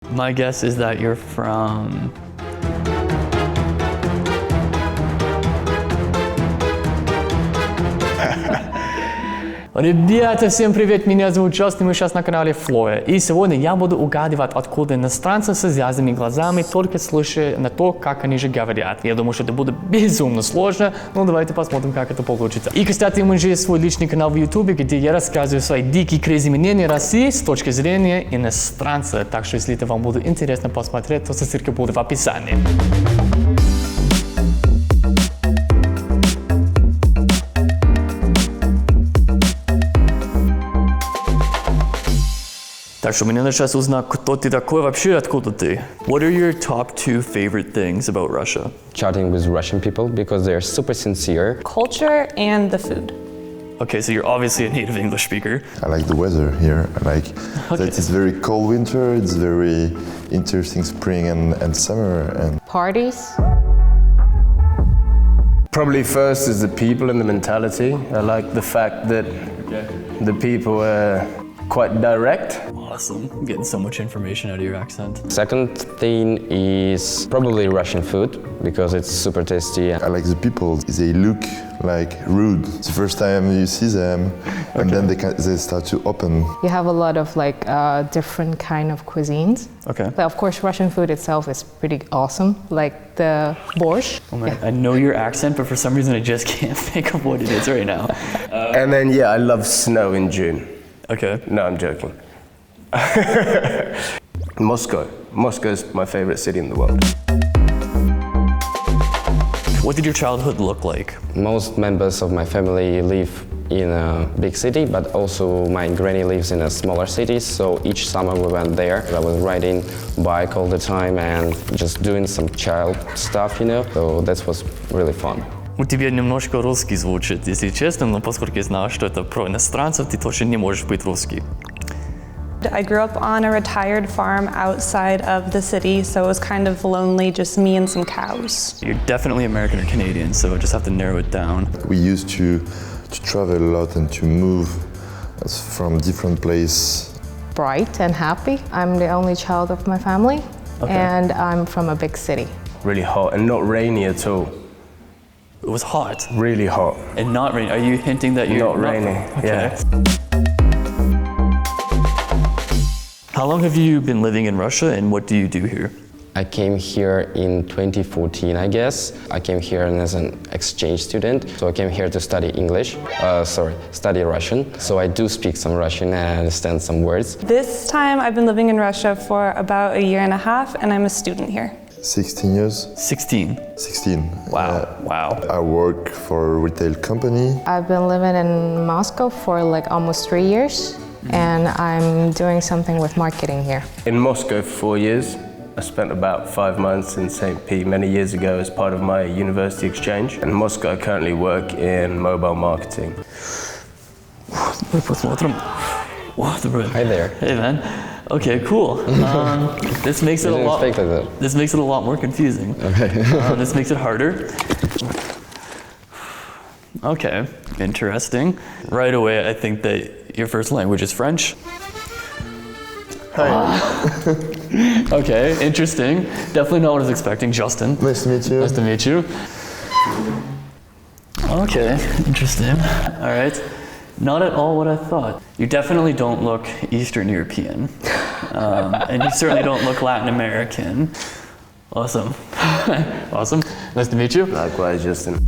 My guess is that you're from... Ребята, всем привет, меня зовут Джастин, мы сейчас на канале Флоу. И сегодня я буду угадывать, откуда иностранцы с завязанными глазами, только слушая на то, как они же говорят. Я думаю, что это будет безумно сложно, но давайте посмотрим, как это получится. И, кстати, у меня же есть свой личный канал в YouTube, где я рассказываю свои дикие крейзи мнения России с точки зрения иностранца. Так что, если это вам будет интересно посмотреть, то ссылка будет в описании. Так что мне надо сейчас узнать, кто ты такой вообще, откуда ты. What are your top two favorite things about Russia? Chatting with Russian people because they're super sincere. Culture and the food. Okay, so you're obviously a native English speaker. I like the weather here. I like that it's very cold winter, it's very interesting spring and summer. And Parties. Probably first is the people and the mentality. I like the fact that the people are quite direct. Awesome. I'm getting so much information out of your accent. Second thing is probably Russian food because it's super tasty. I like the people. They look like rude. It's the first time you see them, and then they start to open. You have a lot of different kind of cuisines. Okay. But of course, Russian food itself is pretty awesome. Like the borscht. Oh my, I know your accent, but for some reason I just can't think of what it is right now. And then I love snow in June. Okay. No, I'm joking. Moscow. Moscow is my favorite city in the world. What did your childhood look like? Most members of my family live in a big city, but also my granny lives in a smaller city, so each summer we went there. I was riding bike all the time and just doing some child stuff, so that was really fun. У тебя немножко русский звучит, если честно, но поскольку я знаю, что это про иностранцев, ты точно не можешь быть русский. I grew up on a retired farm outside of the city, so it was kind of lonely, just me and some cows. You're definitely American or Canadian, so I just have to narrow it down. We used to travel a lot and to move from different places. Bright and happy. I'm the only child of my family, and I'm from a big city. Really hot and not rainy at all. It was hot. Really hot. And not rainy. Are you hinting that you're not rainy? Okay. Yeah. How long have you been living in Russia and what do you do here? I came here in 2014, I guess. I came here as an exchange student, so I came here to study English. Study Russian. So I do speak some Russian and I understand some words. This time I've been living in Russia for about a year and a half, and I'm a student here. 16 years. 16. 16. Wow. Wow. I work for a retail company. I've been living in Moscow for almost 3 years, and I'm doing something with marketing here. In Moscow for 4 years. I spent about 5 months in St. Pete many years ago as part of my university exchange. In Moscow I currently work in mobile marketing. Hi there. Hey man. Okay, cool. This makes it a lot. Expect that. This makes it a lot more confusing. Okay. This makes it harder. Okay, interesting. Right away, I think that your first language is French. Hi. Okay, interesting. Definitely not what I was expecting. Justin. Nice to meet you. Nice to meet you. Okay, interesting. All right. Not at all what I thought. You definitely don't look Eastern European. And you certainly don't look Latin American. Awesome. Awesome. Nice to meet you. Likewise, Justin.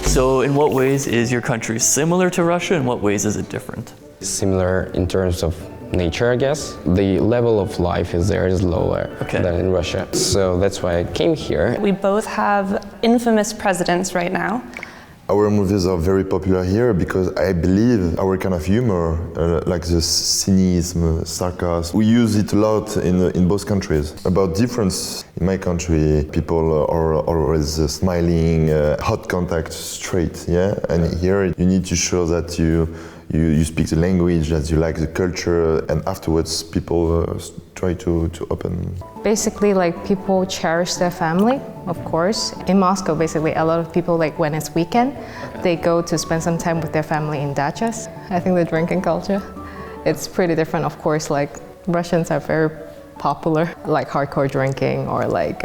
So in what ways is your country similar to Russia? In what ways is it different? Similar in terms of nature, I guess. The level of life is lower than in Russia. So that's why I came here. We both have infamous presidents right now. Our movies are very popular here because I believe our kind of humor, like the cynicism, sarcasm, we use it a lot in both countries. About difference, in my country, people are always smiling, hot contact, straight, yeah? And here you need to show that you speak the language, that you like the culture, and afterwards people try to open. Basically, people cherish their family, of course. In Moscow, basically, a lot of people, when it's weekend, they go to spend some time with their family in dachas. I think the drinking culture, it's pretty different, of course. Russians are very popular, like hardcore drinking or like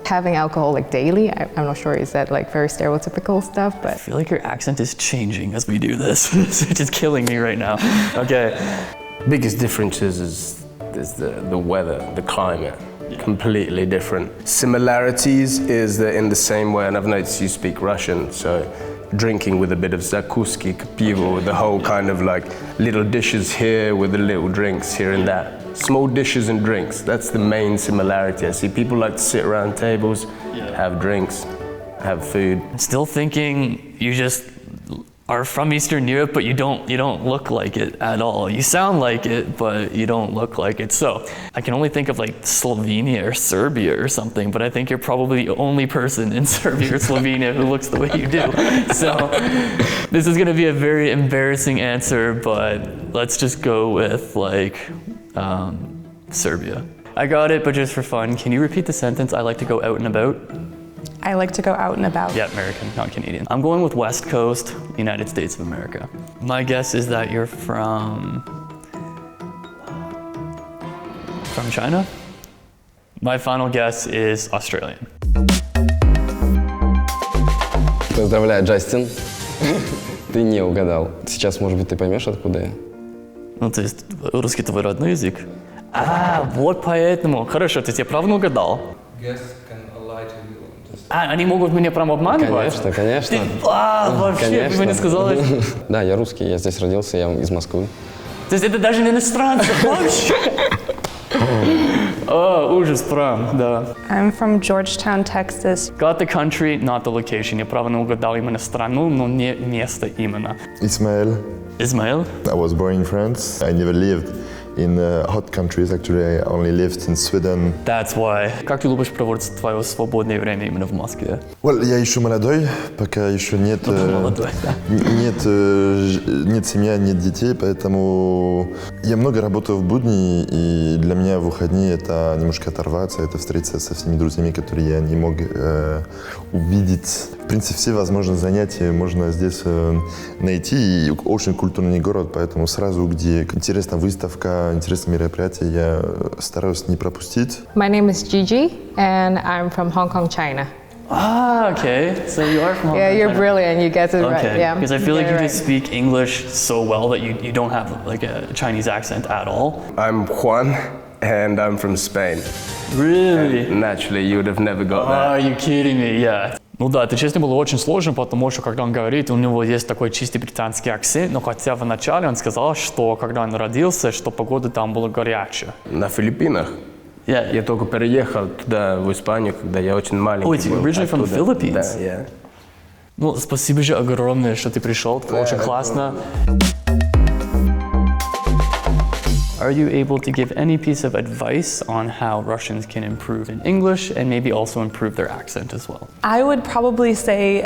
having alcohol like daily. I'm not sure, is that like very stereotypical stuff, I but feel like your accent is changing as we do this. It's just killing me right now. Okay. Biggest differences is the weather, the climate. Completely different. Similarities is that in the same way, and I've noticed you speak Russian, so drinking with a bit of zakuski, pivo, the whole kind of like little dishes here with the little drinks here and that. Small dishes and drinks, that's the main similarity. I see people like to sit around tables, have drinks, have food. Still thinking you just are from Eastern Europe, but you don't look like it at all. You sound like it, but you don't look like it. So I can only think of like Slovenia or Serbia or something, but I think you're probably the only person in Serbia or Slovenia who looks the way you do. So this is gonna be a very embarrassing answer, but let's just go with like Serbia. I got it, but just for fun, can you repeat the sentence? I like to go out and about. I like to go out and about. Yeah, American, not Canadian. I'm going with West Coast, United States of America. My guess is that you're from China? My final guess is Australian. Поздравляю, Джастин. Ты не угадал. Сейчас, может быть, ты поймешь, откуда я. Ну, то есть русский твой родной язык? Вот поэтому. Хорошо, то есть я правильно угадал. Они могут меня прям обманывать? Конечно, конечно. Вообще, Конечно. ты мне сказала. Да, я русский, я здесь родился, я из Москвы. То есть это даже не иностранцы, вообще? Ужас, прям, да. I'm from Georgetown, Texas. Got the country, not the location. Я правильно угадал именно страну, но не место именно. Ismail. Ismail? I was born in France. I never lived in hot countries. Actually, I only lived in Sweden. That's why. Как ты любишь проводить твое свободное время именно в Москве? Well, я еще молодой, пока еще нет, Молодой, да. нет семьи, нет детей, поэтому я много работаю в будни, и для меня выходные это немножко оторваться, это встретиться со всеми друзьями, которые я не мог увидеть. В принципе, все возможные занятия можно здесь найти, и очень культурный город, поэтому сразу, где интересная выставка, интересные мероприятия, я стараюсь не пропустить. my name is Gigi and I'm from Hong Kong, China. Okay. So you are from Hong Yeah, Kong, you're China. brilliant. You get it right. Okay. Yeah. Because I feel like you Very just speak English so well that you don't have like a Chinese accent at all. I'm Juan, and I'm from Spain. Really? And naturally, you would have never got Are that. you kidding me? Yeah. Ну да, это, честно, было очень сложно, потому что, когда он говорит, у него есть такой чистый британский акцент, но хотя вначале он сказал, что когда он родился, что погода там была горячая. На Филиппинах. Yeah. Я только переехал туда, в Испанию, когда я очень маленький Oh, it's был. originally from the Оттуда. Philippines? Да, yeah. Ну, спасибо же огромное, что ты пришел, это очень классно. Are you able to give any piece of advice on how Russians can improve in English and maybe also improve their accent as well? I would probably say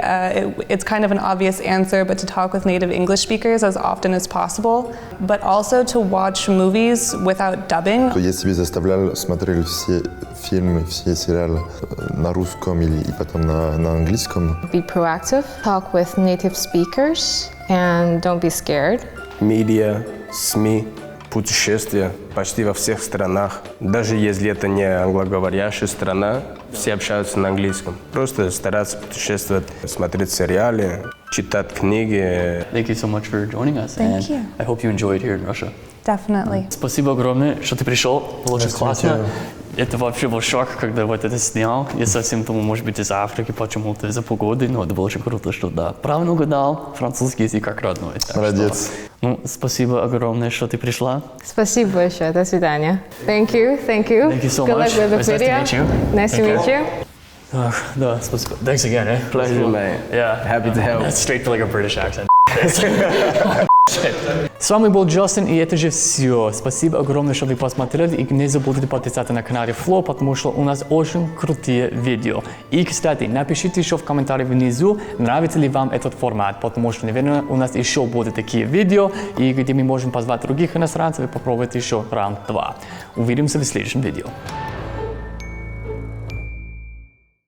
it's kind of an obvious answer, but to talk with native English speakers as often as possible, but also to watch movies without dubbing. Я себе заставлял смотреть все фильмы, все сериалы на русском и потом на английском. Be proactive. Talk with native speakers and don't be scared. Медиа, СМИ, путешествия почти во всех странах. Даже если это не англоговорящая страна, все общаются на английском. Просто стараться путешествовать, смотреть сериалы, читать книги. Thank you so much for joining us. Thank you. I hope you enjoyed here in Russia. Definitely. Спасибо огромное, что ты пришел. Было очень классно. Это вообще был шок, когда вот это снял. Я совсем думал, может быть, из Африки почему-то, из-за погоды, но это было очень круто, что да. Правильно угадал, французский язык как родной. Так Молодец. что, ну, спасибо огромное, что ты пришла. Спасибо большое. До свидания. Thank you. Thank you. Thank you so Good much. luck with the Nice to video. meet you. Nice to Thank meet you. Ах, да, спасибо. Thanks again, eh? Pleasure, mate. Yeah. Happy to help. That's straight to like a British accent. С вами был Джастин, и это же все. Спасибо огромное, что вы посмотрели, и не забудьте подписаться на канале Флоу, потому что у нас очень крутые видео. И, кстати, напишите еще в комментарии внизу, нравится ли вам этот формат, потому что, наверное, у нас еще будут такие видео, и где мы можем позвать других иностранцев и попробовать еще раунд 2. Увидимся в следующем видео.